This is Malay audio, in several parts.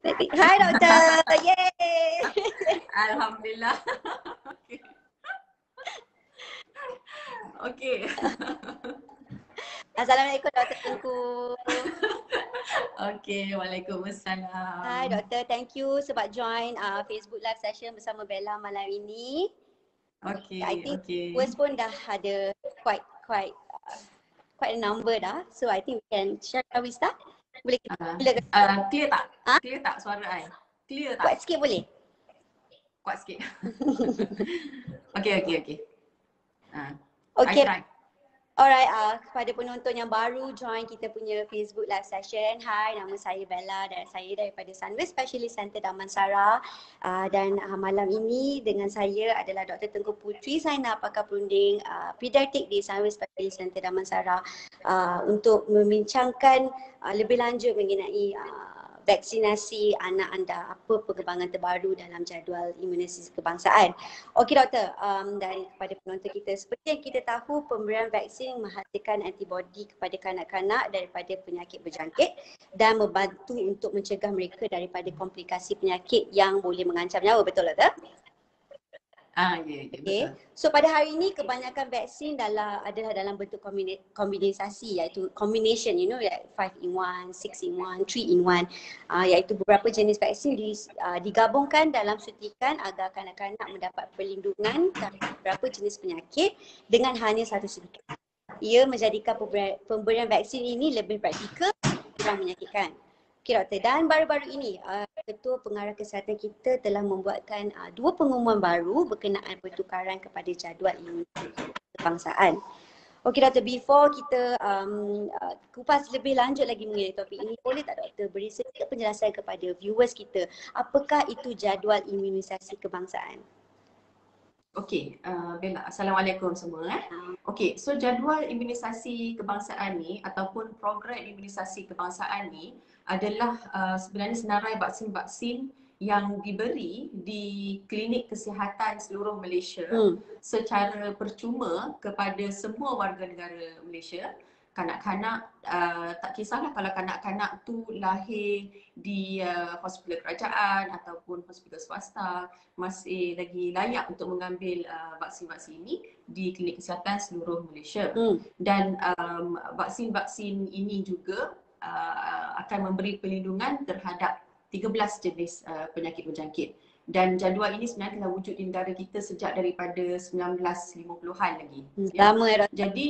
Hai doktor. Yeay. Alhamdulillah. Okey. Assalamualaikum Doktor Tengku. Okey, Hai waalaikumsalam. doktor, thank you sebab join Facebook live session bersama Bella malam ini. I Okey, think okey. viewers pun dah ada quite a number dah. So I think we can share. We start. Boleh kita Clear tak? Ha? Clear tak suara I? Clear tak? Kuat sikit boleh? Kuat sikit. Okey, okey, okey. I Okay. try. Alright, kepada penonton yang baru join kita punya Facebook live session. Hai, nama saya Bella dan saya daripada Sunway Specialist Center Damansara. Dan malam ini dengan saya adalah Dr. Tengku Putri Zainab, pakar perunding pediatrik di Sunway Specialist Center Damansara untuk membincangkan lebih lanjut mengenai vaksinasi anak anda, apa perkembangan terbaru dalam jadual imunisasi kebangsaan. Okey doktor, dan kepada penonton kita, seperti yang kita tahu pemberian vaksin menghasilkan antibodi kepada kanak-kanak daripada penyakit berjangkit dan membantu untuk mencegah mereka daripada komplikasi penyakit yang boleh mengancam nyawa, betul doktor? Ya, betul. So pada hari ini kebanyakan vaksin adalah dalam bentuk kombinasi, iaitu combination, like 5 in 1, 6 in 1, 3 in 1, iaitu beberapa jenis vaksin digabungkan dalam suntikan agar kanak-kanak mendapat perlindungan terhadap beberapa jenis penyakit dengan hanya satu suntikan. Ia menjadikan pemberian vaksin ini lebih praktikal, kurang menyakitkan. Okey doktor, dan baru-baru ini Ketua Pengarah Kesihatan kita telah membuatkan 2 pengumuman baru berkenaan pertukaran kepada jadual imunisasi kebangsaan. Okey doktor, before kita kupas lebih lanjut lagi mengenai topik ini, boleh tak doktor beri sedikit penjelasan kepada viewers kita, apakah itu jadual imunisasi kebangsaan? Okey, Bella, Assalamualaikum semua. Okey, so jadual imunisasi kebangsaan ni ataupun program imunisasi kebangsaan ni adalah sebenarnya senarai vaksin-vaksin yang diberi di klinik kesihatan seluruh Malaysia secara percuma kepada semua warga negara Malaysia. Kanak-kanak, tak kisahlah kalau kanak-kanak tu lahir di hospital kerajaan ataupun hospital swasta, masih lagi layak untuk mengambil vaksin-vaksin ini di klinik kesihatan seluruh Malaysia. Dan vaksin-vaksin ini juga akan memberi perlindungan terhadap 13 jenis penyakit berjangkit. Dan jadual ini sebenarnya telah wujud di negara kita sejak daripada 1950-an lagi. Lama ya doktor. Jadi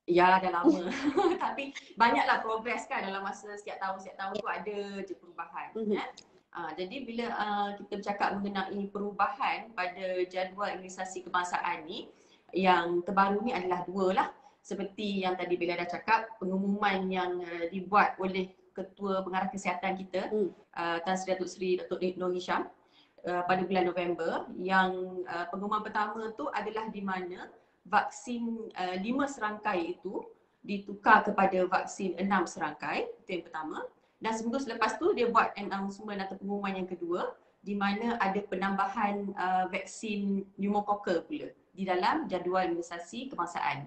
ya dah lama. Tapi banyaklah progres kan dalam masa setiap tahun tu ada je perubahan. Jadi bila kita bercakap mengenai perubahan pada jadual imunisasi kebangsaan ni, yang terbaru ni adalah 2 lah. Seperti yang tadi Bella dah cakap, pengumuman yang dibuat oleh Ketua Pengarah Kesihatan kita, Tan Sri Datuk Seri Dr. Nur Hisham pada bulan November, yang pengumuman pertama tu adalah di mana vaksin 5 serangkai itu ditukar kepada vaksin 6 serangkai, itu yang pertama. Dan seminggu selepas tu dia buat announcement atau pengumuman yang kedua di mana ada penambahan vaksin pneumokokal pula di dalam jadual imunisasi kebangsaan.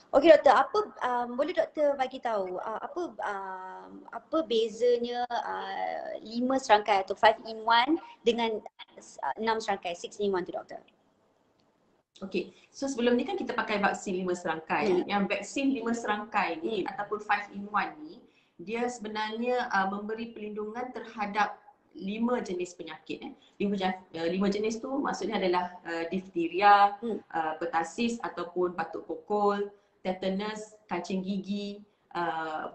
Okey doktor, boleh doktor bagi tahu apa bezanya 5 serangkai atau 5 in 1 dengan 6 serangkai 6 in 1 tu doktor? Okey, so sebelum ni kan kita pakai vaksin 5 serangkai. Yang vaksin 5 serangkai ni ataupun 5 in 1 ni, dia sebenarnya memberi perlindungan terhadap 5 jenis penyakit. 5 jenis tu maksudnya adalah difteria, pertasis ataupun batuk pokol, tetanus, kancing gigi,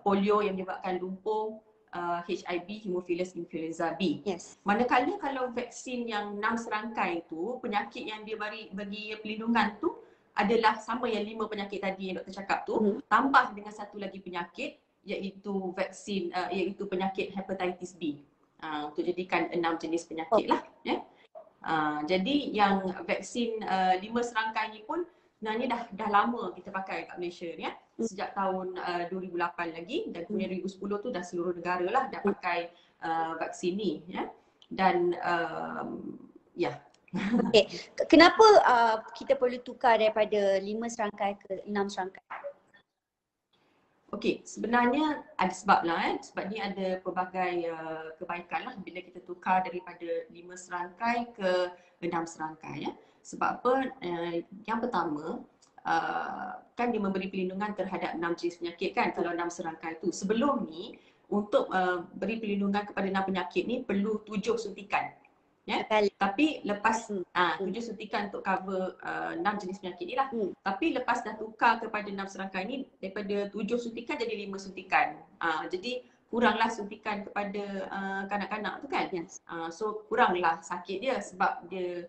polio yang menyebabkan lumpuh, HIV, Haemophilus influenza B. Manakala kalau vaksin yang 6 serangkai tu, penyakit yang dia bagi perlindungan tu adalah sama yang 5 penyakit tadi yang doktor cakap tu, tambah dengan satu lagi penyakit iaitu vaksin iaitu penyakit hepatitis B. Untuk jadikan 6 jenis penyakit lah. Jadi yang vaksin 5 serangkai ni pun sebenarnya dah lama kita pakai kat Malaysia ni sejak tahun 2008 lagi, dan kemudian 2010 tu dah seluruh negara lah dah pakai vaksin ni dan Okey, kenapa kita perlu tukar daripada 5 serangkai ke 6 serangkai? Okey, sebenarnya ada sebab lah sebab ni ada pelbagai kebaikan lah bila kita tukar daripada 5 serangkai ke 6 serangkai ya. Sebab apa? Yang pertama, kan dia memberi perlindungan terhadap 6 jenis penyakit kan kalau 6 serangkai tu. Sebelum ni untuk beri perlindungan kepada 6 penyakit ni perlu 7 suntikan. Ya. Sekali. Tapi lepas Hmm. 7 suntikan untuk cover 6 jenis penyakit ni lah. Tapi lepas dah tukar kepada 6 serangkai ni daripada 7 suntikan jadi 5 suntikan. Jadi kuranglah suntikan kepada kanak-kanak tu kan. Yes. So kuranglah sakit dia sebab dia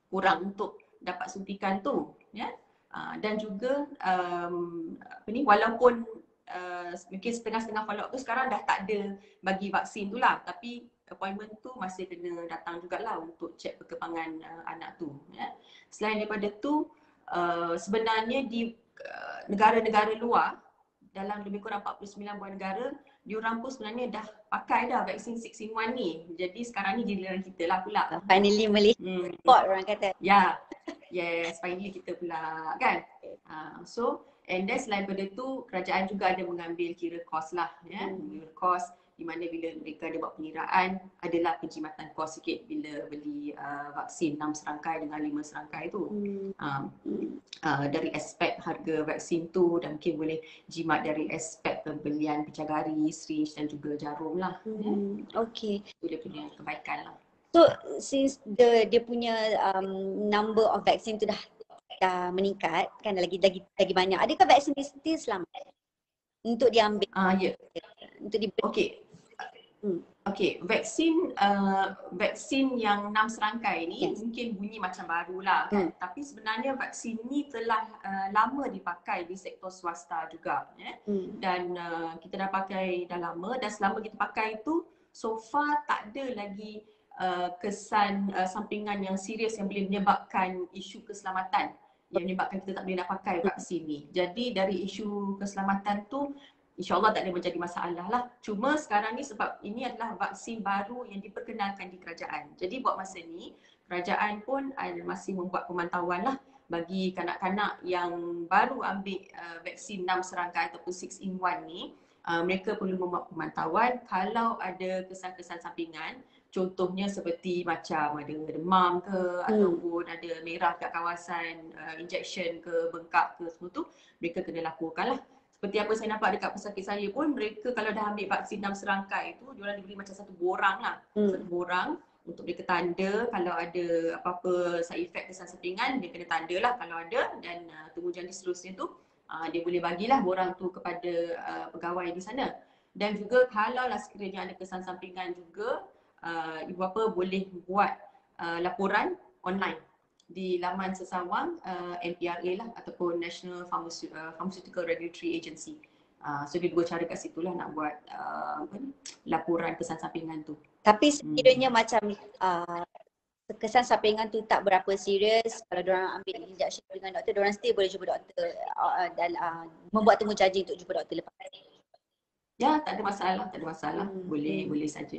kurang untuk dapat suntikan tu ya. Dan juga walaupun mungkin setengah-setengah follow up tu sekarang dah tak ada bagi vaksin tu lah, tapi appointment tu masih kena datang jugalah untuk cek perkembangan anak tu ya. Selain daripada tu sebenarnya di negara-negara luar dalam lebih kurang 49 buah negara diorang pun sebenarnya dah pakai dah vaksin 6 in 1 ni. Jadi sekarang ni giliran kita lah pula. Finally Malaysia support orang kata. Ya. Yes, finally kita pula kan. So and then selain daripada tu kerajaan juga ada mengambil kira kos lah ya. Mengambil kos di mana bila mereka ada buat pengiraan adalah penjimatan kos sikit bila beli vaksin 6 serangkai dengan 5 serangkai tu. Dari aspek harga vaksin tu dan mungkin boleh jimat dari aspek pembelian pecahgari, syringe dan juga jarum lah. Okay. Itu dia punya kebaikan lah. So since dia punya number of vaksin tu dah meningkat kan, lagi banyak. Adakah vaksin ni still selamat untuk diambil? Ya. Untuk diberi. Okey, vaksin yang 6 serangkai ni mungkin bunyi macam barulah kan. Tapi sebenarnya vaksin ni telah lama dipakai di sektor swasta juga ya. Dan kita dah pakai dah lama dan selama kita pakai itu so far tak ada lagi kesan sampingan yang serius yang boleh menyebabkan isu keselamatan yang menyebabkan kita tak boleh nak pakai vaksin ni. Jadi dari isu keselamatan tu InsyaAllah tak ada menjadi masalah lah. Cuma sekarang ni sebab ini adalah vaksin baru yang diperkenalkan di kerajaan. Jadi buat masa ni, kerajaan pun masih membuat pemantauan lah bagi kanak-kanak yang baru ambil vaksin 6 serangkai ataupun 6 in 1 ni. Mereka perlu membuat pemantauan kalau ada kesan-kesan sampingan. Contohnya seperti macam ada demam ke ataupun ada merah kat kawasan injection ke, bengkak ke, semua tu mereka kena laporkan lah. Seperti apa saya nampak dekat pesakit saya pun, mereka kalau dah ambil vaksin 6 serangkai tu, diorang diberi macam satu borang lah. Satu borang untuk mereka tanda kalau ada apa-apa side effect kesan sampingan, dia kena tanda lah kalau ada. Dan kemudian seterusnya tu, dia boleh bagilah borang tu kepada pegawai di sana. Dan juga kalau lah sekiranya ada kesan sampingan juga, ibu bapa boleh buat laporan online di laman sesawang NPRA lah ataupun National Pharmaceutical Regulatory Agency. So dia dua cara kat situ lah nak buat laporan kesan sampingan tu. Tapi sekiranya macam kesan sampingan tu tak berapa serius, kalau diorang ambil injection dengan doktor, diorang still boleh jumpa doktor dan membuat temu janji untuk jumpa doktor lepas. Ya, tak ada masalah, tak ada masalah. Boleh saja.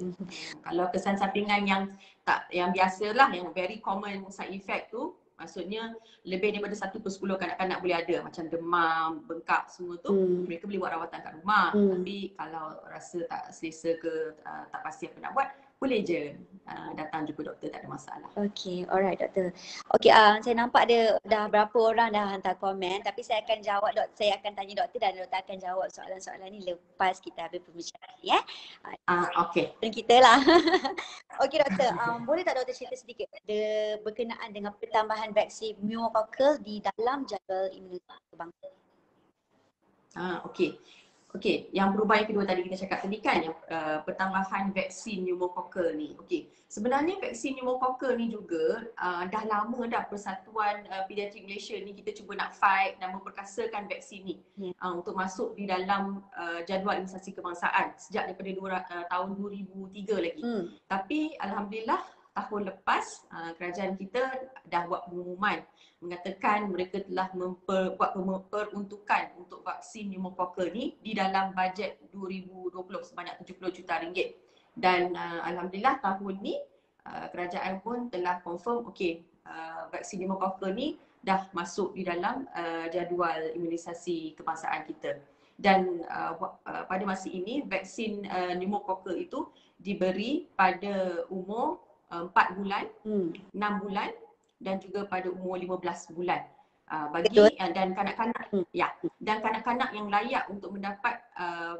Kalau kesan sampingan yang biasalah, yang very common side effect tu, maksudnya lebih daripada 1/10 kanak-kanak boleh ada macam demam, bengkak semua tu, mereka boleh buat rawatan kat rumah. Tapi kalau rasa tak selesa ke tak pasti apa nak buat, boleh je datang jumpa doktor, tak ada masalah. Okay, alright doktor. Okay, saya nampak dah berapa orang dah hantar komen, tapi saya akan jawab, saya akan tanya doktor dan doktor akan jawab soalan-soalan ni lepas kita habis pembicaraan ya. Okay. Dan kita lah. Okay doktor, boleh tak doktor cerita sedikit berkenaan dengan pertambahan vaksin pneumococcal di dalam jadual imunisasi bangsa? Okey, yang perubahan yang kedua tadi kita cakap tadi kan, yang pertambahan vaksin pneumococcal ni. Okey, sebenarnya vaksin pneumococcal ni juga dah lama dah Persatuan Pediatrik Malaysia ni kita cuba nak fight dan memperkasakan vaksin ni untuk masuk di dalam jadual imunisasi kebangsaan sejak daripada tahun 2003 lagi. Tapi alhamdulillah tahun lepas kerajaan kita dah buat pengumuman mengatakan mereka telah buat peruntukan untuk vaksin pneumococcal ni di dalam bajet 2020 sebanyak 70 juta ringgit. Dan alhamdulillah tahun ni kerajaan pun telah confirm vaksin pneumococcal ni dah masuk di dalam jadual imunisasi kebangsaan kita. Dan pada masa ini vaksin pneumokokal itu diberi pada umur 4 bulan, 6 bulan dan juga pada umur 15 bulan. Dan kanak-kanak dan kanak-kanak yang layak untuk mendapat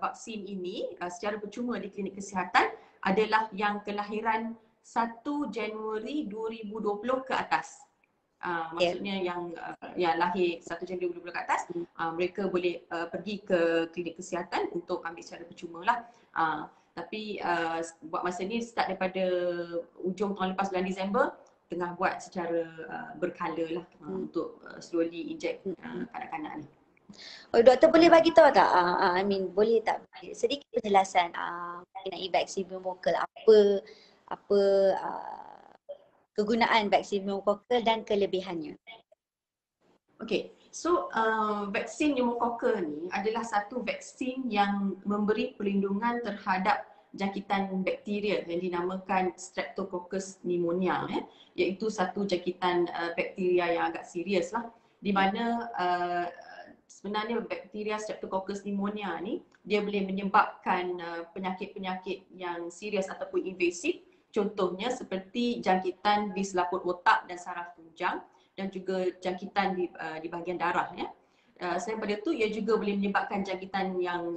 vaksin ini secara percuma di klinik kesihatan adalah yang kelahiran 1 Januari 2020 ke atas. Maksudnya yang lahir 1 Januari 2020 ke atas, mereka boleh pergi ke klinik kesihatan untuk ambil secara percuma lah. Tapi buat masa ni start daripada ujung tahun lepas bulan Disember, tengah buat secara berkala lah untuk slowly inject kanak-kanak ni. Oh, doktor boleh bagi tahu tak? Boleh tak sedikit penjelasan mengenai vaksin pneumokokal, apa kegunaan vaksin pneumokokal dan kelebihannya? Okay, so vaksin pneumokokal ni adalah satu vaksin yang memberi perlindungan terhadap jangkitan bakteria yang dinamakan Streptococcus pneumonia, iaitu satu jangkitan bakteria yang agak serius lah, di mana sebenarnya bakteria Streptococcus pneumonia ni dia boleh menyebabkan penyakit-penyakit yang serius ataupun invasif. Contohnya seperti jangkitan di selaput otak dan saraf tunjang dan juga jangkitan di bahagian darah. Selain daripada itu, ia juga boleh menyebabkan jangkitan yang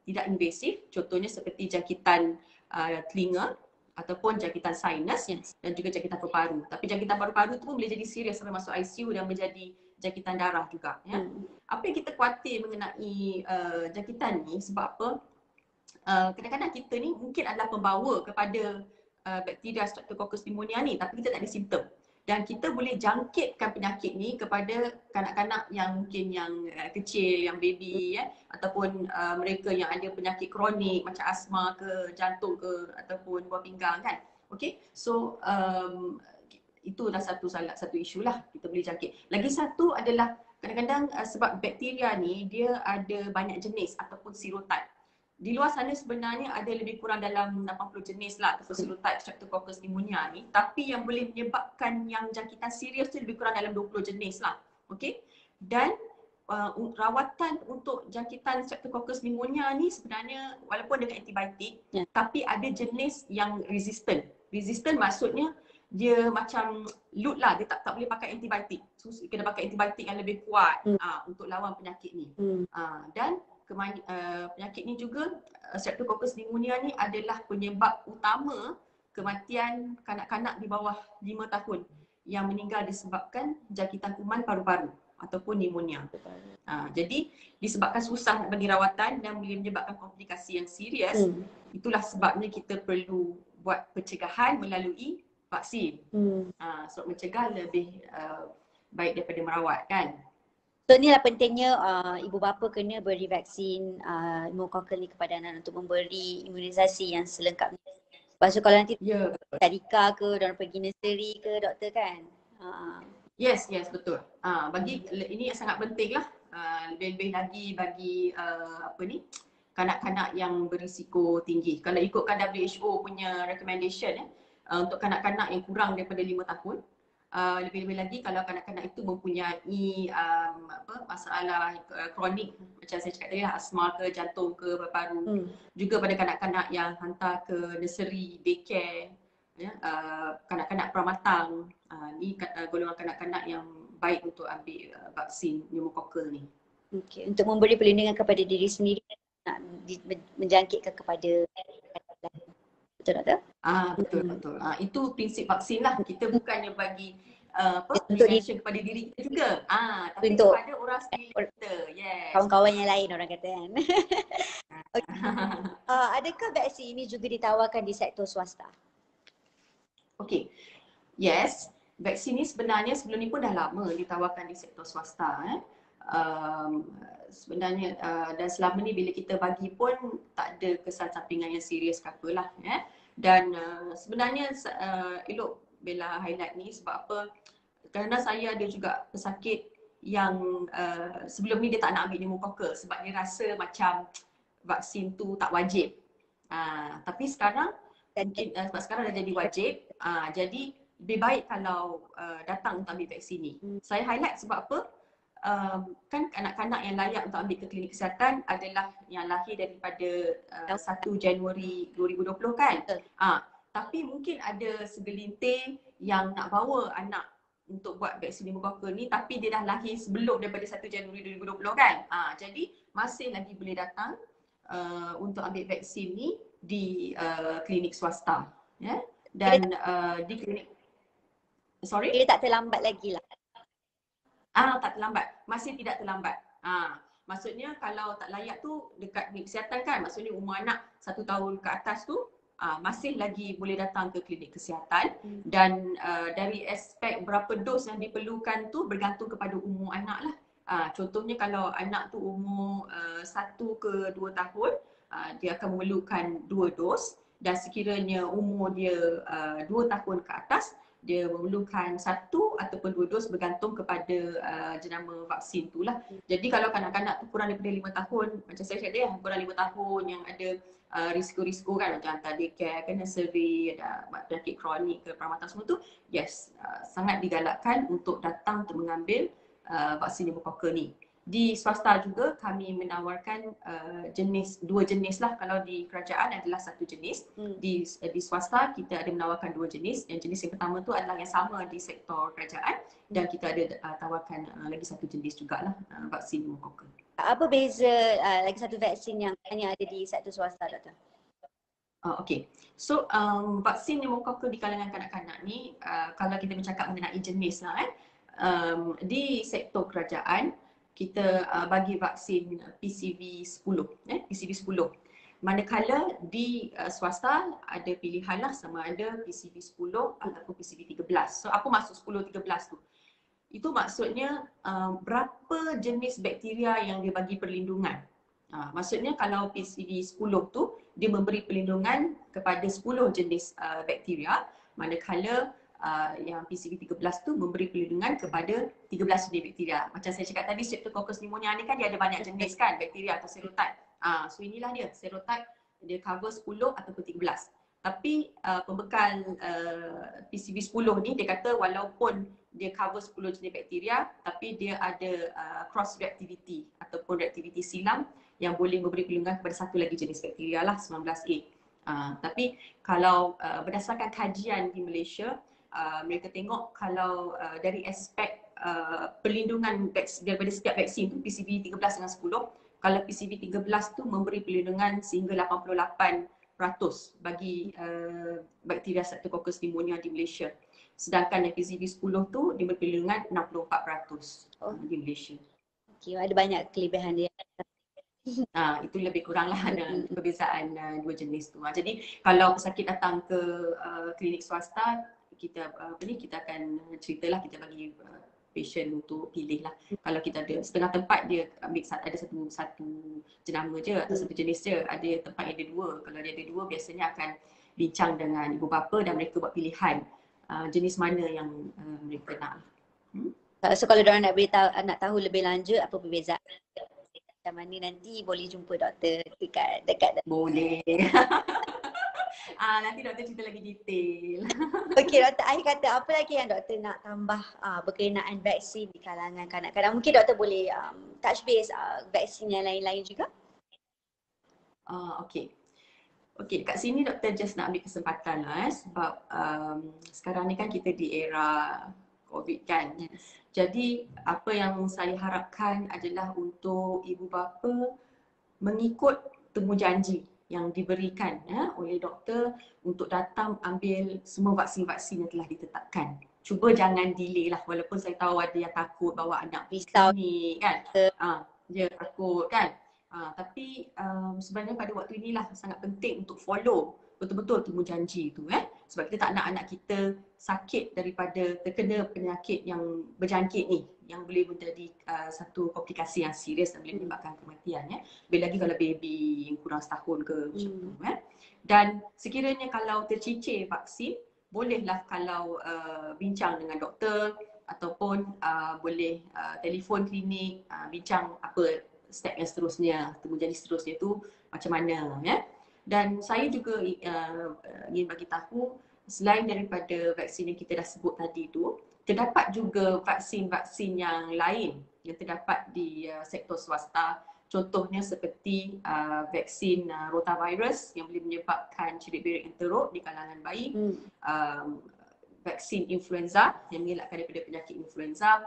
tidak invasif, contohnya seperti jangkitan telinga ataupun jangkitan sinus dan juga jangkitan paru-paru. Tapi jangkitan paru-paru itu pun boleh jadi serius sampai masuk ICU dan menjadi jangkitan darah juga. Apa yang kita khawatir mengenai jangkitan ni sebab apa? Kadang-kadang kita ni mungkin adalah pembawa kepada bakteria Streptococcus pneumonia ni, tapi kita tak ada simptom. Dan kita boleh jangkitkan penyakit ni kepada kanak-kanak yang mungkin yang kecil, yang baby ataupun mereka yang ada penyakit kronik macam asma ke, jantung ke ataupun buah pinggang kan. Okay, so itu dah satu isu lah, kita boleh jangkit. Lagi satu adalah kadang-kadang sebab bakteria ni dia ada banyak jenis ataupun serotype. Di luar sana sebenarnya ada lebih kurang dalam 80 jenis lah ataupun serotype Streptococcus pneumonia ni, tapi yang boleh menyebabkan yang jangkitan serius tu lebih kurang dalam 20 jenis lah. Okay? Dan rawatan untuk jangkitan Streptococcus pneumonia ni sebenarnya walaupun dengan antibiotik, tapi ada jenis yang resistant. Resistant maksudnya dia macam loot lah, dia tak boleh pakai antibiotik. So, kena pakai antibiotik yang lebih kuat untuk lawan penyakit ni. Dan penyakit ni juga, Streptococcus pneumonia ni adalah penyebab utama kematian kanak-kanak di bawah 5 tahun yang meninggal disebabkan jangkitan kuman paru-paru ataupun pneumonia. Jadi disebabkan susah nak bagi rawatan dan boleh menyebabkan komplikasi yang serius, itulah sebabnya kita perlu buat pencegahan melalui vaksin. Sebab mencegah lebih baik daripada merawat kan. So inilah pentingnya ibu bapa kena beri vaksin pneumokokal ni kepada anak untuk memberi imunisasi yang selengkapnya. Lepas tu kalau nanti tadika ke, orang pergi nursery ke doktor kan? Yes, betul. Bagi ini sangat penting lah. Lebih-lebih lagi bagi kanak-kanak yang berisiko tinggi. Kalau ikutkan WHO punya recommendation untuk kanak-kanak yang kurang daripada 5 tahun, lebih-lebih lagi kalau kanak-kanak itu mempunyai masalah kronik macam saya cakap tadi lah, asma ke, jantung ke, paru-paru. Juga pada kanak-kanak yang hantar ke nursery, daycare, kanak-kanak pramatang, ni golongan kanak-kanak yang baik untuk ambil vaksin pneumokokal ni. Okay. Untuk memberi perlindungan kepada diri sendiri, nak menjangkitkan kepada betul doktor? Betul. Itu prinsip vaksin lah. Kita bukannya bagi prevention kepada diri kita juga. Tapi untuk kepada orang sekeliling kita. Yes. Kawan-kawan yang lain orang kata kan. Adakah vaksin ini juga ditawarkan di sektor swasta? Okay. Yes. Vaksin ni sebenarnya sebelum ni pun dah lama ditawarkan di sektor swasta. Sebenarnya dan selama ni bila kita bagi pun tak ada kesan sampingan yang serius ke apalah. Dan sebenarnya elok Bella highlight ni sebab apa, kerana saya ada juga pesakit yang sebelum ni dia tak nak ambil pneumokokal sebab dia rasa macam vaksin tu tak wajib. Tapi sekarang mungkin sebab sekarang dah jadi wajib, jadi lebih baik kalau datang untuk ambil vaksin ni. Saya highlight sebab apa? Kan kanak-kanak yang layak untuk ambil ke klinik kesihatan adalah yang lahir daripada 1 Januari 2020 kan? Tapi mungkin ada segelintir yang nak bawa anak untuk buat vaksin pneumokokal ni tapi dia dah lahir sebelum daripada 1 Januari 2020 kan? Jadi masih lagi boleh datang untuk ambil vaksin ni di klinik swasta. Ya? Dan di klinik, sorry? Dia tak terlambat lagi lah. Tak terlambat. Masih tidak terlambat. Maksudnya kalau tak layak tu dekat klinik kesihatan kan, maksudnya umur anak 1 tahun ke atas tu masih lagi boleh datang ke klinik kesihatan. Dan dari aspek berapa dos yang diperlukan tu bergantung kepada umur anak lah. Contohnya kalau anak tu umur 1 ke 2 tahun, dia akan memerlukan 2 dos. Dan sekiranya umur dia 2 tahun ke atas, dia memerlukan 1 ataupun 2 dos bergantung kepada jenama vaksin tu lah. Jadi kalau kanak-kanak tu kurang daripada 5 tahun, macam saya cakap dia kurang 5 tahun yang ada risiko-risiko kan, macam hantar daycare, kena survey, ada penyakit kronik ke perawatan semua tu, yes, sangat digalakkan untuk datang untuk mengambil vaksin pneumokokal ni. Di swasta juga kami menawarkan dua jenis lah. Kalau di kerajaan adalah 1 jenis. Di swasta kita ada menawarkan 2 jenis. Yang jenis yang pertama tu adalah yang sama di sektor kerajaan dan kita ada tawarkan lagi 1 jenis jugalah vaksin pneumokokal. Apa beza lagi satu vaksin yang hanya ada di sektor swasta, Doktor? Okay. So vaksin pneumokokal di kalangan kanak-kanak ni kalau kita bercakap mengenai jenis lah di sektor kerajaan kita bagi vaksin PCV 10, PCV 10. Manakala di swasta ada pilihan lah sama ada PCV 10 ataupun PCV 13. So apa maksud 10, 13 tu? Itu maksudnya berapa jenis bakteria yang dia bagi perlindungan. Maksudnya kalau PCV 10 tu dia memberi perlindungan kepada 10 jenis bakteria, manakala yang PCV 13 tu memberi perlindungan kepada 13 jenis bakteria. Macam saya cakap tadi, Streptococcus pneumonia ni kan dia ada banyak jenis kan, bakteria atau serotype. So inilah dia, serotype dia cover 10 ataupun 13. Tapi pembekal PCV 10 ni dia kata walaupun dia cover 10 jenis bakteria, tapi dia ada cross reactivity ataupun reactivity silam yang boleh memberi perlindungan kepada satu lagi jenis bakteria lah, 19A. Tapi kalau berdasarkan kajian di Malaysia, mereka tengok kalau dari aspek perlindungan daripada setiap vaksin tu PCV 13 dengan 10, kalau PCV 13 tu memberi perlindungan sehingga 88% bagi bakteria Streptococcus pneumonia di Malaysia. Sedangkan yang PCV 10 tu dia memberi perlindungan 64% di Malaysia. Okay, ada banyak kelebihan dia. Itu lebih kurang lah perbezaan dua jenis tu. Jadi kalau pesakit datang ke klinik swasta, kita kita akan ceritalah, kita bagi patient untuk pilih lah. Kalau kita ada setengah tempat dia ambil ada satu jenama je atau satu jenis je, ada tempat yang ada 2. Kalau dia ada 2 biasanya akan bincang dengan ibu bapa dan mereka buat pilihan jenis mana yang mereka nak. So kalau diorang nak tahu lebih lanjut apa perbezaan macam mana, nanti boleh jumpa doktor dekat. Boleh. Nanti doktor cerita lagi detail. Okey doktor, akhir kata apa lagi yang doktor nak tambah berkenaan vaksin di kalangan kanak-kanak? Mungkin doktor boleh touch base vaksin yang lain-lain juga. Okey, kat sini doktor just nak ambil kesempatan lah sebab sekarang ni kan kita di era COVID kan. Yes. Jadi apa yang saya harapkan adalah untuk ibu bapa mengikut temujanji yang diberikan oleh doktor untuk datang ambil semua vaksin-vaksin yang telah ditetapkan. Cuba jangan delay lah, walaupun saya tahu ada yang takut bawa anak risau ni kan. Dia takut kan. Tapi sebenarnya pada waktu inilah sangat penting untuk follow betul-betul temujanji tu sebab kita tak nak anak kita sakit daripada terkena penyakit yang berjangkit ni yang boleh menjadi satu komplikasi yang serius dan boleh menyebabkan kematian lebih lagi kalau baby yang kurang setahun ke macam tu Dan sekiranya kalau tercicir vaksin, bolehlah kalau bincang dengan doktor ataupun boleh telefon klinik bincang apa step yang seterusnya, temujanji seterusnya tu macam mana Dan saya juga ingin bagi tahu selain daripada vaksin yang kita dah sebut tadi tu, terdapat juga vaksin-vaksin yang lain yang terdapat di sektor swasta. Contohnya seperti vaksin rotavirus yang boleh menyebabkan cerit-berit yang teruk di kalangan bayi, vaksin influenza yang mengelakkan daripada penyakit influenza,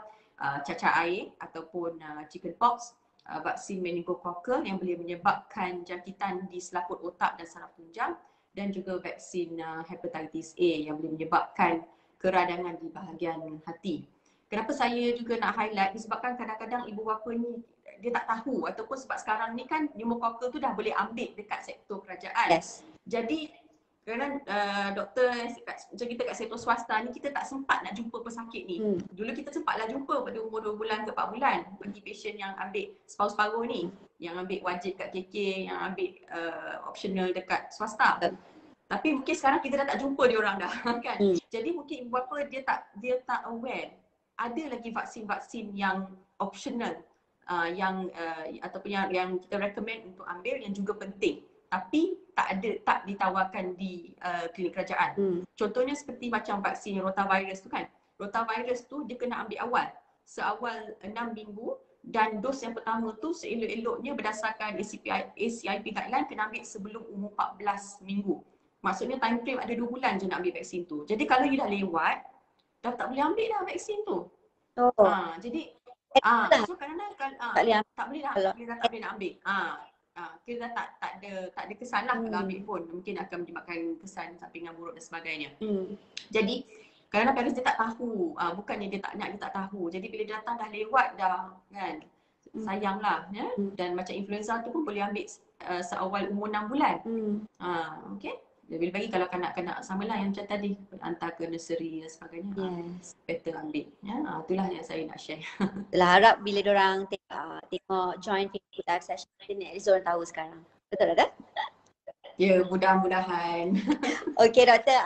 cacar air ataupun chickenpox, vaksin meningococcal yang boleh menyebabkan jangkitan di selaput otak dan saraf tunjang, dan juga vaksin hepatitis A yang boleh menyebabkan keradangan di bahagian hati. Kenapa saya juga nak highlight disebabkan kadang-kadang ibu bapa ni dia tak tahu, ataupun sebab sekarang ni kan pneumococcal tu dah boleh ambil dekat sektor kerajaan. Yes. Jadi kadang doktor macam kita kat sektor swasta ni kita tak sempat nak jumpa pesakit ni. Dulu kita sempatlah jumpa pada umur 2 bulan ke 4 bulan bagi pasien yang ambil separuh-separuh ni, yang ambil wajib kat KK, yang ambil optional dekat swasta. Tapi mungkin sekarang kita dah tak jumpa dia orang dah kan. Jadi mungkin ibu bapa dia tak aware ada lagi vaksin-vaksin yang optional ataupun yang kita recommend untuk ambil yang juga penting, tapi tak ditawarkan di klinik kerajaan. Contohnya seperti macam vaksin rotavirus tu kan. Rotavirus tu dia kena ambil awal, seawal 6 minggu, dan dos yang pertama tu seelok-eloknya berdasarkan ACIP guideline kena ambil sebelum umur 14 minggu. Maksudnya time frame ada 2 bulan je nak ambil vaksin tu. Jadi kalau you dah lewat, dah tak boleh ambil dah vaksin tu. Jadi so kadang-kadang tak boleh nak ambil. Kita tak ada kesan lah kalau ambil pun. Mungkin akan menyebabkan kesan sampingan buruk dan sebagainya. Jadi kadang-kadang parents dia tak tahu. Bukannya dia tak nak, dia tak tahu. Jadi bila dia datang dah lewat dah kan. Sayanglah ya. Dan macam influenza tu pun boleh ambil seawal umur 6 bulan. Okay. Lebih-lebih kalau kanak-kanak samalah yang macam tadi, hantar ke nursery dan sebagainya. Better ambil. Ya, itulah yang saya nak share. Itulah, harap bila diorang tengok join Facebook live session ni, at least diorang tahu sekarang. Betul tak? Ya, mudah-mudahan. Okey doktor,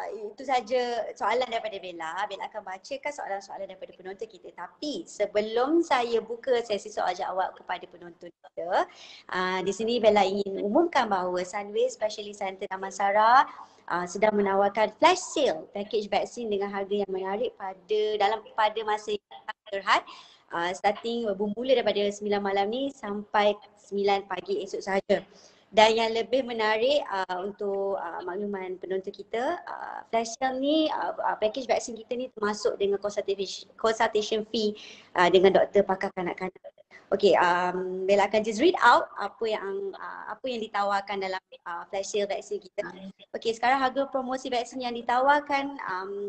itu saja soalan daripada Bella. Bella akan bacakan soalan-soalan daripada penonton kita. Tapi sebelum saya buka sesi soal jawab kepada penonton kita, di sini Bella ingin umumkan bahawa Sunway Specialist Center Damansara sedang menawarkan flash sale package vaksin dengan harga yang menarik pada masa yang terhad. Starting bermula daripada 9 malam ni sampai 9 pagi esok sahaja. Dan yang lebih menarik untuk makluman penonton kita, flash sale ni, package vaksin kita ni termasuk dengan consultation fee dengan doktor pakar kanak-kanak. Okey, Bella akan just read out apa yang ditawarkan dalam flash sale vaksin kita. Okey, sekarang harga promosi vaksin yang ditawarkan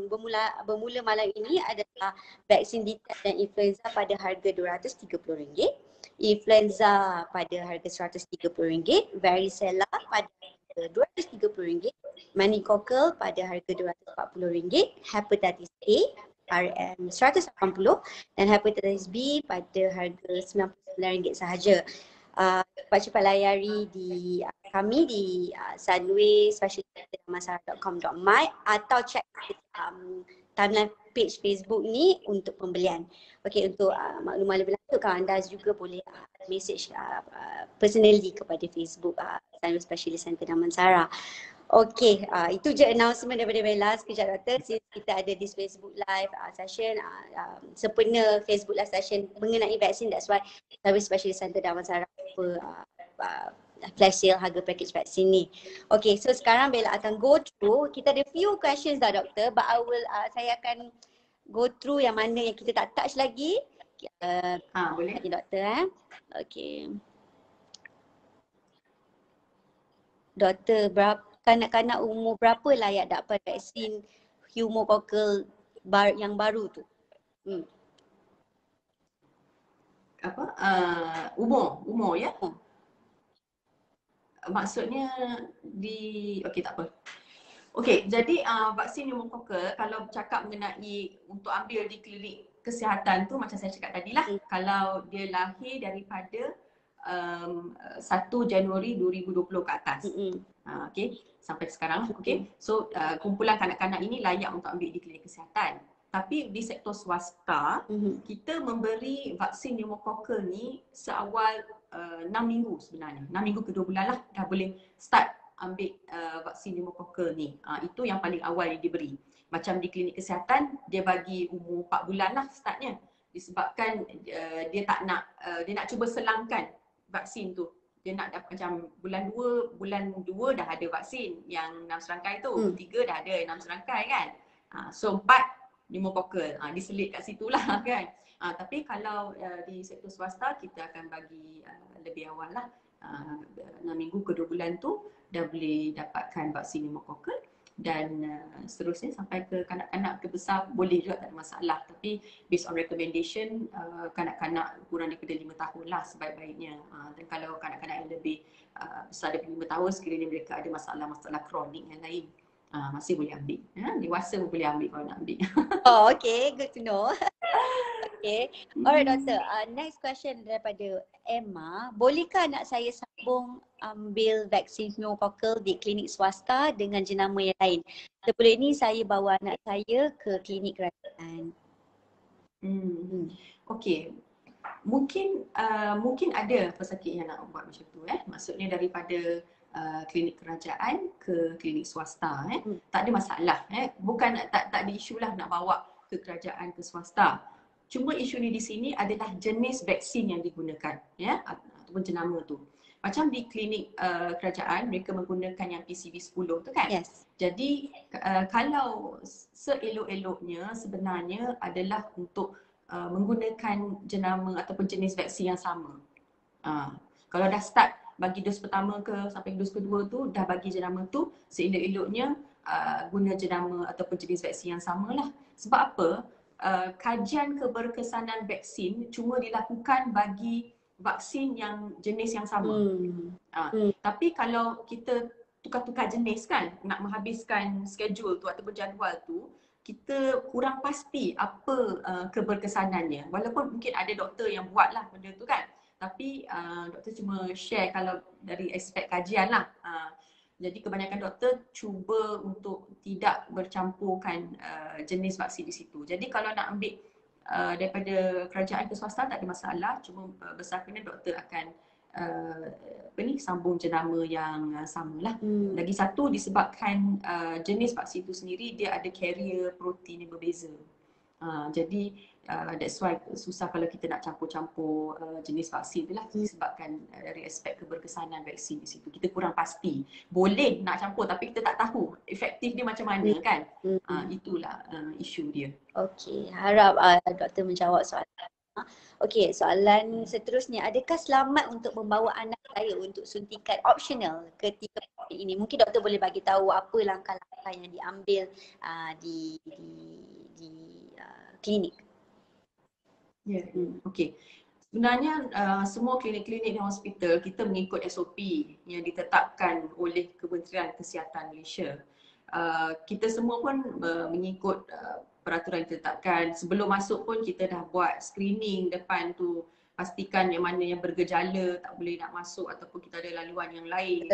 bermula malam ini adalah vaksin DTaP dan influenza pada harga RM230. Influenza pada harga RM130, varicella pada harga RM230, meningococcal pada harga RM240, hepatitis A RM180 dan hepatitis B pada harga RM99 sahaja. Cepat-cepat layari di kami di sunwayspecialist.com.my atau check timeline page Facebook ni untuk pembelian. Okey, untuk makluman lebih lanjut kalau anda juga boleh message personally kepada Facebook Sunway Specialist Center Damansara. Okey, itu je announcement daripada Bella. Sekejap doktor, kita ada di Facebook live session, sempena Facebook live session mengenai vaksin. That's why Sunway Specialist Center Damansara flash sale harga package vaksin ni. Okay, so sekarang Bella akan go through. Kita ada few questions dah doktor, but saya akan go through yang mana yang kita tak touch lagi. Boleh. Okay, doktor. Okay. Doktor, kanak-kanak umur berapa layak dapat vaksin pneumococcal yang baru tu? Umur ya? Maksudnya okey tak apa. Okey, jadi vaksin pneumococcal kalau bercakap mengenai untuk ambil di klinik kesihatan tu macam saya cakap tadilah, kalau dia lahir daripada 1 Januari 2020 ke atas. Okey, sampai sekarang okey. So kumpulan kanak-kanak ini layak untuk ambil di klinik kesihatan. Tapi di sektor swasta, kita memberi vaksin pneumococcal ni seawal 6 minggu sebenarnya. 6 minggu ke 2 bulan lah dah boleh start ambil vaksin pneumokokal ni. Itu yang paling awal yang diberi. Macam di klinik kesihatan, dia bagi umur 4 bulan lah startnya. Disebabkan dia tak nak, dia nak cuba selangkan vaksin tu. Dia nak dapat macam bulan 2 dah ada vaksin yang 6 serangkai tu. 3 dah ada 6 serangkai kan. So 4 pneumokokal. Diselit kat situ lah kan. Tapi kalau di sektor swasta kita akan bagi lebih awal lah. 6 minggu ke 2 bulan tu dah boleh dapatkan vaksin pneumokokal dan seterusnya sampai ke kanak-kanak ke besar boleh juga, tak ada masalah. Tapi based on recommendation kanak-kanak kurang daripada 5 tahun lah sebaik-baiknya. Dan kalau kanak-kanak yang lebih besar daripada 5 tahun sekiranya mereka ada masalah-masalah kronik yang lain, masih boleh ambil. Dewasa pun boleh ambil kalau nak ambil. Oh, okay, good to know. Okay. Alright doktor, next question daripada Emma. Bolehkah anak saya sambung ambil vaksin pneumokokal di klinik swasta dengan jenama yang lain? Sebelum ini saya bawa anak saya ke klinik kerajaan. Okay. Mungkin ada pesakit yang nak buat macam tu. Maksudnya daripada klinik kerajaan ke klinik swasta. Tak ada masalah. Bukan tak ada isu lah nak bawa ke kerajaan ke swasta. Cuma isu ni di sini adalah jenis vaksin yang digunakan, ataupun jenama tu. Macam di klinik kerajaan mereka menggunakan yang PCV 10 tu kan. Yes. Jadi kalau seelok-eloknya sebenarnya adalah untuk menggunakan jenama ataupun jenis vaksin yang sama. Kalau dah start bagi dos pertama ke sampai dos kedua tu dah bagi jenama tu, seelok-eloknya guna jenama ataupun jenis vaksin yang samalah. Sebab apa? Kajian keberkesanan vaksin cuma dilakukan bagi vaksin yang jenis yang sama. Tapi kalau kita tukar-tukar jenis kan, nak menghabiskan schedule tu ataupun jadual tu, kita kurang pasti apa keberkesanannya. Walaupun mungkin ada doktor yang buatlah benda tu kan, tapi doktor cuma share kalau dari aspek kajian lah. Jadi kebanyakan doktor cuba untuk tidak bercampurkan jenis vaksin di situ. Jadi kalau nak ambil daripada kerajaan ke swasta tak ada masalah. Cuma besarnya doktor akan sambung jenama yang sama lah. Lagi satu disebabkan jenis vaksin itu sendiri dia ada carrier protein yang berbeza. Jadi that's why susah kalau kita nak campur-campur jenis vaksin tu lah, disebabkan dari aspek keberkesanan vaksin di situ. Kita kurang pasti. Boleh nak campur tapi kita tak tahu efektif dia macam mana kan. Itulah isu dia. Okey, harap doktor menjawab soalan. Okey, soalan seterusnya, adakah selamat untuk membawa anak saya untuk suntikan optional ketika COVID ini? Mungkin doktor boleh bagi tahu apa langkah-langkah yang diambil di klinik. Okey. Sebenarnya semua klinik-klinik dan hospital kita mengikut SOP yang ditetapkan oleh Kementerian Kesihatan Malaysia. Kita semua pun mengikut peraturan yang ditetapkan. Sebelum masuk pun kita dah buat screening depan tu, pastikan yang mana yang bergejala tak boleh nak masuk ataupun kita ada laluan yang lain.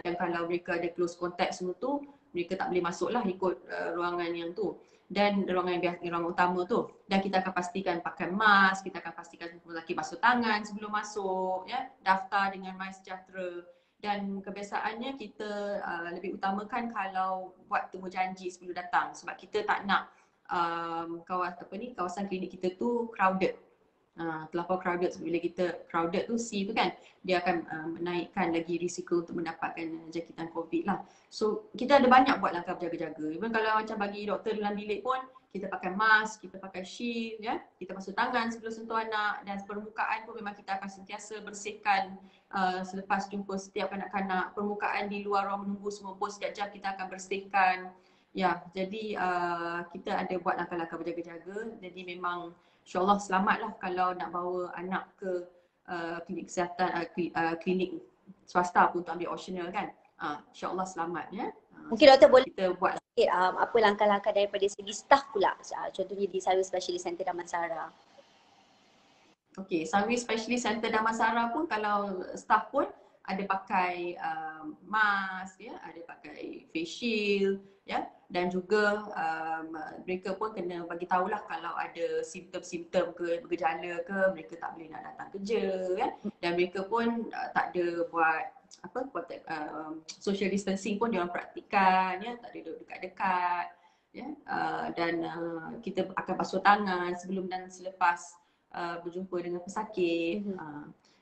Dan kalau mereka ada close contact semua tu, mereka tak boleh masuk lah ikut ruangan yang tu. Dan ruangan utama tu. Dan kita akan pastikan pakai mask, kita akan pastikan semua lelaki basuh tangan sebelum masuk, daftar dengan MySejahtera. Dan kebiasaannya kita lebih utamakan kalau buat temu janji sebelum datang, sebab kita tak nak kawasan klinik kita tu crowded. Terlampau crowded. Bila kita crowded tu C tu kan, dia akan menaikkan lagi risiko untuk mendapatkan jangkitan COVID lah. So kita ada banyak buat langkah berjaga-jaga. Even kalau macam bagi doktor dalam bilik pun, kita pakai mask, kita pakai shield, kita basuh tangan sebelum sentuh anak, dan permukaan pun memang kita akan sentiasa bersihkan selepas jumpa setiap kanak-kanak. Permukaan di luar ruang menunggu semua pun setiap jam kita akan bersihkan. Jadi kita ada buat langkah-langkah berjaga-jaga. Jadi memang InsyaAllah selamatlah kalau nak bawa anak ke klinik kesihatan, klinik swasta pun untuk ambil optional kan. InsyaAllah selamat Mungkin doktor boleh kita buat apa langkah-langkah daripada segi staff pula, contohnya di Sarawak Specialist Center Damansara. Okey, Sarawak Specialist Center Damansara pun kalau staff pun ada pakai mask, ada pakai face shield, dan juga mereka pun kena bagi tahulah kalau ada simptom-simptom ke bergejala ke, mereka tak boleh nak datang kerja, dan mereka pun tak ada buat social distancing pun diorang praktikan, ya, tak ada duduk dekat-dekat, ya, dan kita akan basuh tangan sebelum dan selepas berjumpa dengan pesakit.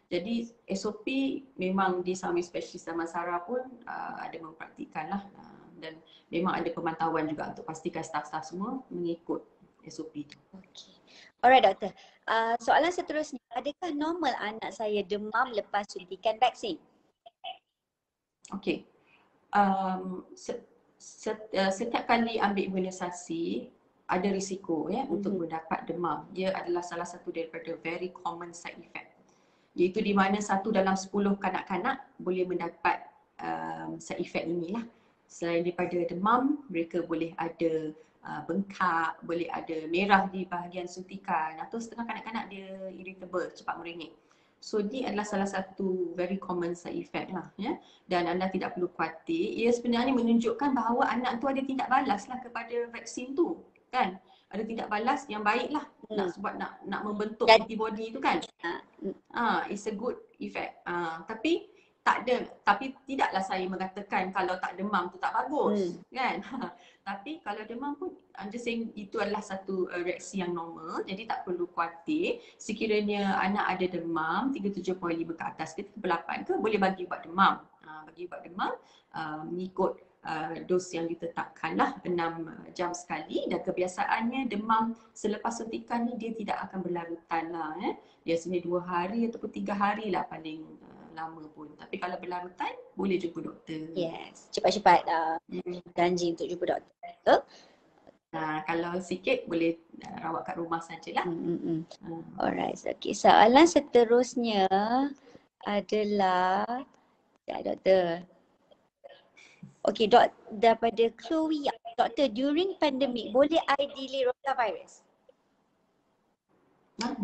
Jadi SOP memang di Summit Specialist Damansara pun ada mempraktikkan lah, dan memang ada pemantauan juga untuk pastikan staff-staff semua mengikut SOP tu. Okay. Alright doktor. Soalan seterusnya, adakah normal anak saya demam lepas suntikan vaksin? Okey. Setiap kali ambil imunisasi ada risiko, ya, untuk mendapat demam. Dia adalah salah satu daripada very common side effect. Iaitu di mana 1 dalam 10 kanak-kanak boleh mendapat side effect inilah. Selain daripada demam, mereka boleh ada bengkak, boleh ada merah di bahagian suntikan, atau setengah kanak-kanak dia irritable, cepat merengek. So ini adalah salah satu very common side effect lah, ya. Dan anda tidak perlu khawatir. Ia sebenarnya menunjukkan bahawa anak tu ada tindak balas lah kepada vaksin tu, kan. Ada tindak balas yang baik lah, nak membentuk antibody tu, kan. It's a good effect. Tapi tidaklah saya mengatakan kalau tak demam tu tak bagus, kan. Tapi kalau demam pun, I'm just saying itu adalah satu reaksi yang normal, jadi tak perlu khawatir. Sekiranya anak ada demam 37.5 ke atas ke 38 ke, boleh bagi ubat demam. Bagi ubat demam mengikut dos yang ditetapkan lah, 6 jam sekali, dan kebiasaannya demam selepas suntikan ni dia tidak akan berlarutan lah. Biasanya 2 hari ataupun 3 hari lah paling lama pun. Tapi kalau berlarutan, boleh jumpa doktor. Yes, cepat-cepat janji untuk jumpa doktor. Kalau sikit boleh rawat kat rumah sajalah. Alright, okay. Soalan seterusnya adalah, doktor. Okay, daripada Chloe, doktor, during pandemic boleh I delay rotavirus?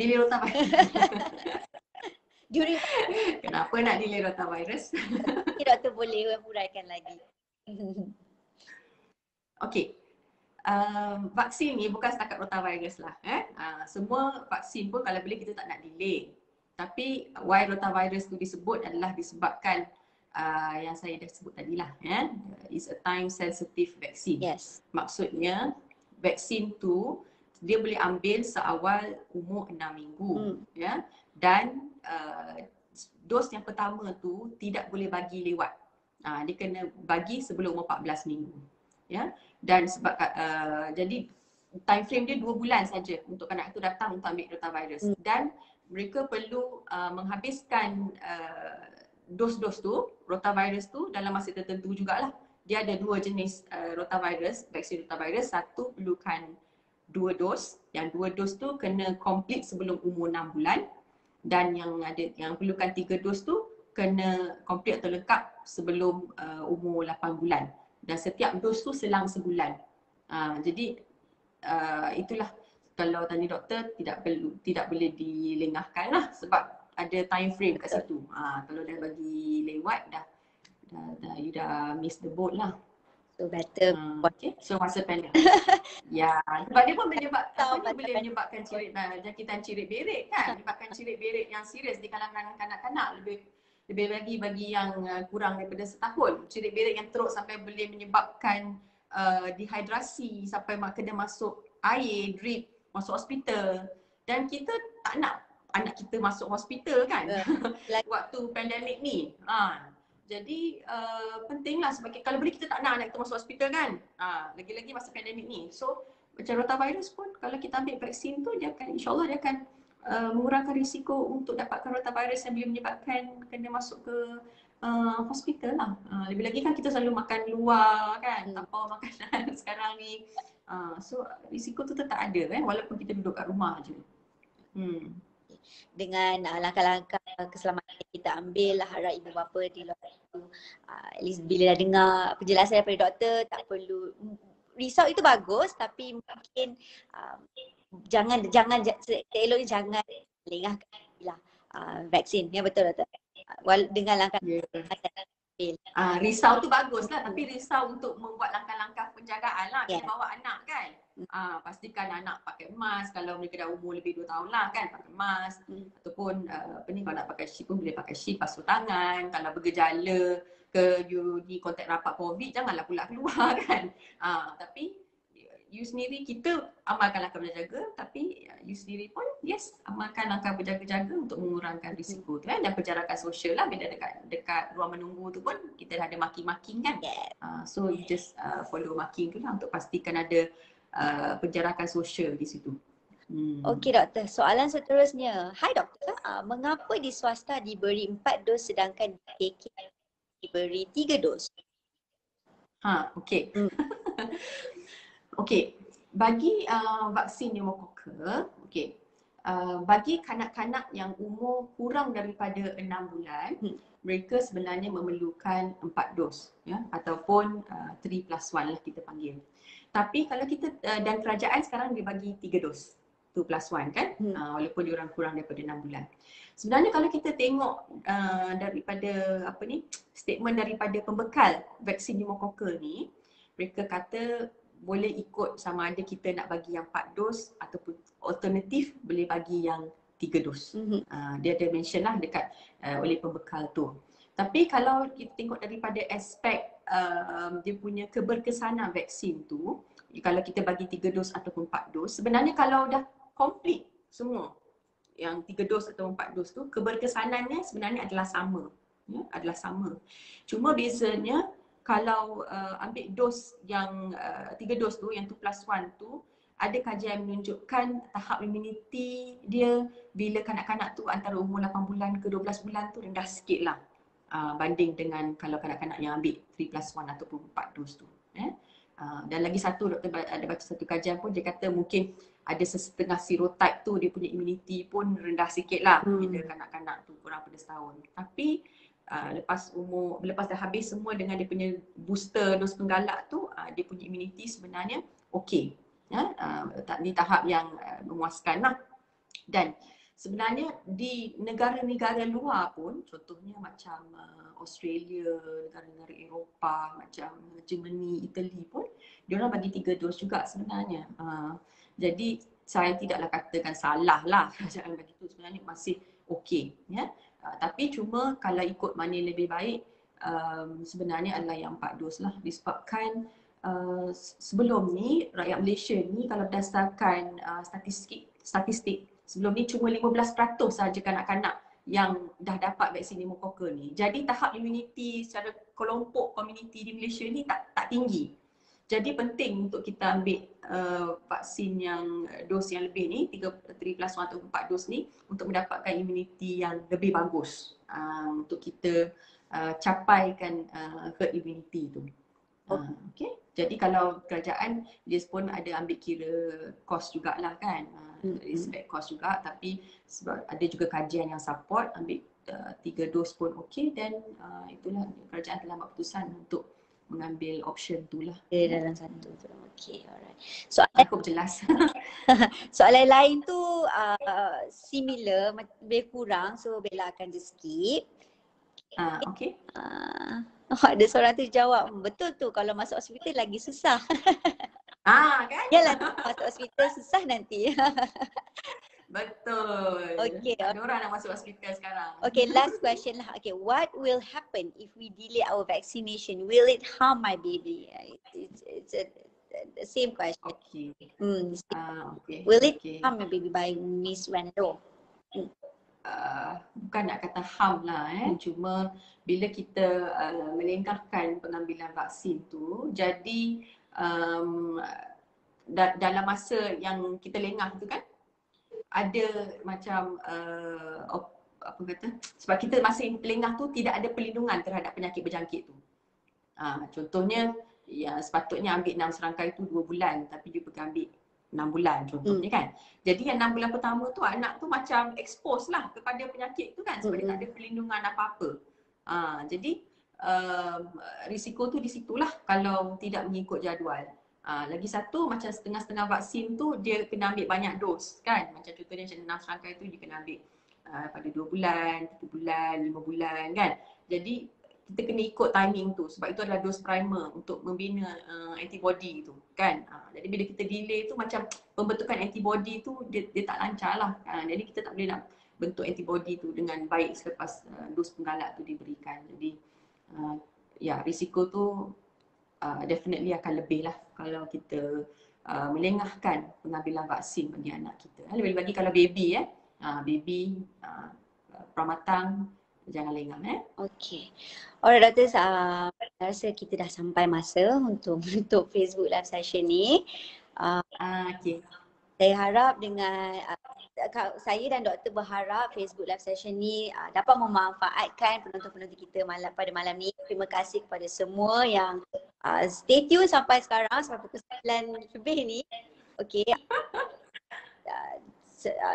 Delay rotavirus? During Kenapa nak delay rotavirus? Okay, doktor boleh huraikan lagi. Okey. Vaksin ni bukan setakat rotavirus lah. Semua vaksin pun kalau boleh kita tak nak delay. Tapi why rotavirus tu disebut adalah disebabkan yang saya dah sebut tadilah. It's a time sensitive vaccine. Yes. Maksudnya vaksin tu dia boleh ambil seawal umur 6 minggu. Ya. Dan dos yang pertama tu tidak boleh bagi lewat. Dia kena bagi sebelum umur 14 minggu. Ya. Dan sebab jadi time frame dia 2 bulan saja untuk kanak itu datang untuk ambil rotavirus. Dan mereka perlu menghabiskan dos-dos tu, rotavirus tu dalam masa tertentu jugalah. Dia ada 2 jenis rotavirus, vaksin rotavirus. Satu perlukan 2 dos. Yang 2 dos tu kena complete sebelum umur 6 bulan. Dan yang perlukan 3 dos tu kena complete atau lengkap sebelum umur 8 bulan. Dan setiap dos tu selang sebulan. Jadi itulah, kalau tanya doktor tidak boleh dilengahkan lah, sebab ada time frame kat situ. Kalau dah bagi lewat dah you dah miss the boat lah. So better. Okay. So masa pendek. Ya, sebab dia pun boleh menyebabkan jangkitan cirit berik, kan. Menyebabkan cirit berik yang serius di kalangan kanak-kanak, lebih lagi bagi yang kurang daripada setahun. Cirit berik yang teruk sampai boleh menyebabkan dehidrasi, sampai kena masuk air, drip, masuk hospital. Dan kita tak nak anak kita masuk hospital, kan. Waktu pandemik ni. Jadi pentinglah, sebab kalau boleh kita tak nak anak kita masuk hospital, kan. Lagi-lagi masa pandemik ni. So macam rotavirus pun, kalau kita ambil vaksin tu, dia akan, insyaAllah dia akan mengurangkan risiko untuk dapatkan rotavirus yang boleh menyebabkan kena masuk ke hospital lah. Lebih lagi kan kita selalu makan luar, kan, tanpa makanan sekarang ni. So risiko tu tetap ada, kan, walaupun kita duduk kat rumah je. Dengan langkah-langkah keselamatan yang kita ambil, harap ibu bapa di luar itu at least bila dah dengar penjelasan daripada doktor, tak perlu risau. Itu bagus, tapi mungkin eloknya jangan lengahkan lah vaksin. Ya, betul doktor. Dengan langkah risau tu bagus lah, tapi risau untuk membuat langkah-langkah penjagaan lah, kena Yeah. bawa anak kan. Pastikan anak pakai mask kalau mereka dah umur lebih 2 tahun lah kan, pakai mask. Ataupun apa ni, kalau nak pakai shield pun boleh pakai shield, basuh tangan. Kalau bergejala ke you ni kontak rapat COVID, janganlah pula keluar kan. Tapi you sendiri, kita amalkan langkah berjaga, tapi you sendiri pun yes, amalkan langkah berjaga-jaga untuk mengurangkan risiko tu kan. Dan penjarakan sosial lah, bila dekat ruang menunggu tu pun kita dah ada marking-marking kan. So you just follow marking tu lah untuk pastikan ada penjarakan sosial di situ. Okey doktor, soalan seterusnya. Hai doktor, mengapa di swasta diberi 4 dos sedangkan di KK diberi 3 dos? Okey. Okey, bagi vaksin pneumokokal, okey, bagi kanak-kanak yang umur kurang daripada 6 bulan, mereka sebenarnya memerlukan 4 dos ya, ataupun 3+1 lah kita panggil. Tapi kalau kita dan kerajaan sekarang dia bagi 3 dos, 2+1 kan, walaupun diorang kurang daripada 6 bulan. Sebenarnya kalau kita tengok daripada apa ni, statement daripada pembekal vaksin pneumokokal ni, mereka kata boleh ikut sama ada kita nak bagi yang 4 dos ataupun alternatif boleh bagi yang 3 dos. Dia ada mention lah dekat oleh pembekal tu. Tapi kalau kita tengok daripada aspek dia punya keberkesanan vaksin tu, kalau kita bagi 3 dos ataupun 4 dos, sebenarnya kalau dah complete semua yang 3 dos atau 4 dos tu, keberkesanannya sebenarnya adalah sama. Ya, adalah sama. Cuma bezanya kalau ambil dos yang 3 dos tu, yang 2+1 tu, ada kajian menunjukkan tahap imuniti dia bila kanak-kanak tu antara umur 8 bulan ke 12 bulan tu rendah sikit lah banding dengan kalau kanak-kanak yang ambil 3+1 ataupun 4 dos tu. Dan lagi satu, doktor ada baca satu kajian pun, dia kata mungkin ada setengah serotype tu dia punya imuniti pun rendah sikit lah bila kanak-kanak tu kurang pada setahun. Tapi lepas dah habis semua dengan dia punya booster dos penggalak tu, dia punya imuniti sebenarnya okey. Di tahap yang memuaskan lah. Dan sebenarnya di negara-negara luar pun, contohnya macam Australia, negara-negara Eropah, macam Germany, Italy pun, diorang bagi 3 dos juga sebenarnya. Jadi saya tidaklah katakan salah lah kerajaan begitu, sebenarnya masih okey ya. Tapi cuma kalau ikut mana yang lebih baik, sebenarnya adalah yang 4 dos lah, disebabkan sebelum ni rakyat Malaysia ni kalau berdasarkan statistik sebelum ni cuma 15% sahaja kanak-kanak yang dah dapat vaksin pneumokokal ni. Jadi tahap immuniti secara kelompok komuniti di Malaysia ni tak tinggi. Jadi penting untuk kita ambil vaksin yang dos yang lebih ni, 3+1 atau 4 dos ni, untuk mendapatkan imuniti yang lebih bagus untuk kita capaikan herd immunity tu. Okay. Jadi kalau kerajaan dia pun ada ambil kira kos jugalah kan, respect kos juga, tapi sebab ada juga kajian yang support ambil 3 dos pun okey, dan itulah kerajaan telah buat keputusan untuk mengambil option tu lah. Dalam satu tu. Okay, alright. Aku jelas. Soalan lain tu similar, lebih kurang, so Bella akan just skip. Okay. Ada seorang tu jawab, betul tu kalau masuk hospital lagi susah. Kan? Yalah, masuk hospital susah nanti. Betul. Okay. Ada orang nak masuk hospital sekarang. Okay, last question lah. Okay, what will happen if we delay our vaccination? Will it harm my baby? It's the same question. Okay. Okay. Will it harm my baby by Miss Rando? Bukan nak kata harm lah cuma bila kita melengahkan pengambilan vaksin tu, jadi dalam masa yang kita lengah tu kan, ada macam apa kata, sebab kita masih lengah tu tidak ada perlindungan terhadap penyakit berjangkit tu. Contohnya ya, sepatutnya ambil 6 serangkai tu 2 bulan, tapi dia pergi ambil 6 bulan contohnya kan. Jadi yang 6 bulan pertama tu anak tu macam expose lah kepada penyakit tu kan, sebab dia tak ada perlindungan apa-apa. Jadi risiko tu di situlah kalau tidak mengikut jadual. Lagi satu, macam setengah-setengah vaksin tu dia kena ambil banyak dos kan. Macam contohnya macam 6 serangkai tu dia kena ambil pada 2 bulan, 3 bulan, 5 bulan kan. Jadi kita kena ikut timing tu sebab itu adalah dose primer untuk membina antibody tu kan. Jadi bila kita delay tu macam pembentukan antibody tu dia tak lancar lah. Jadi kita tak boleh nak bentuk antibody tu dengan baik selepas dos penggalak tu diberikan. Jadi ya risiko tu definitely akan lebih lah kalau kita melengahkan pengambilan vaksin bagi anak kita. Lebih lagi kalau baby baby pramatang jangan lengah Okey. Alright doktor, saya rasa kita dah sampai masa untuk Facebook live session ni. Okay. Saya harap dengan saya dan doktor berharap Facebook live session ni dapat memanfaatkan penonton-penonton kita pada malam ni. Terima kasih kepada semua yang stay tune sampai sekarang, sampai pukul 9 lebih ni. Okey.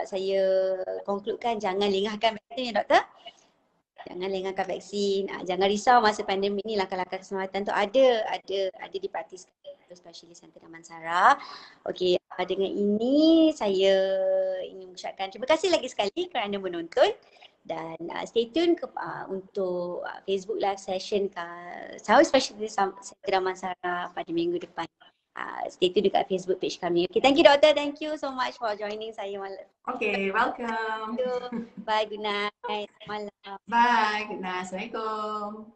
Saya concludekan jangan lengahkan vaksin ya doktor. Jangan lengahkan vaksin. Jangan risau masa pandemik ni, langkah-langkah keselamatan tu ada dipraktiskan oleh spesialis Center Damansara. Okey, dengan ini saya ingin mengucapkan terima kasih lagi sekali kerana menonton dan stay tune untuk Facebook live session Sahabat Spesialis Center Damansara pada minggu depan. Stay tune dekat Facebook page kami. Okay, thank you doktor. Thank you so much for joining saya malam. Okay, welcome. Bye, good night. Malam. Bye, good night. Assalamualaikum.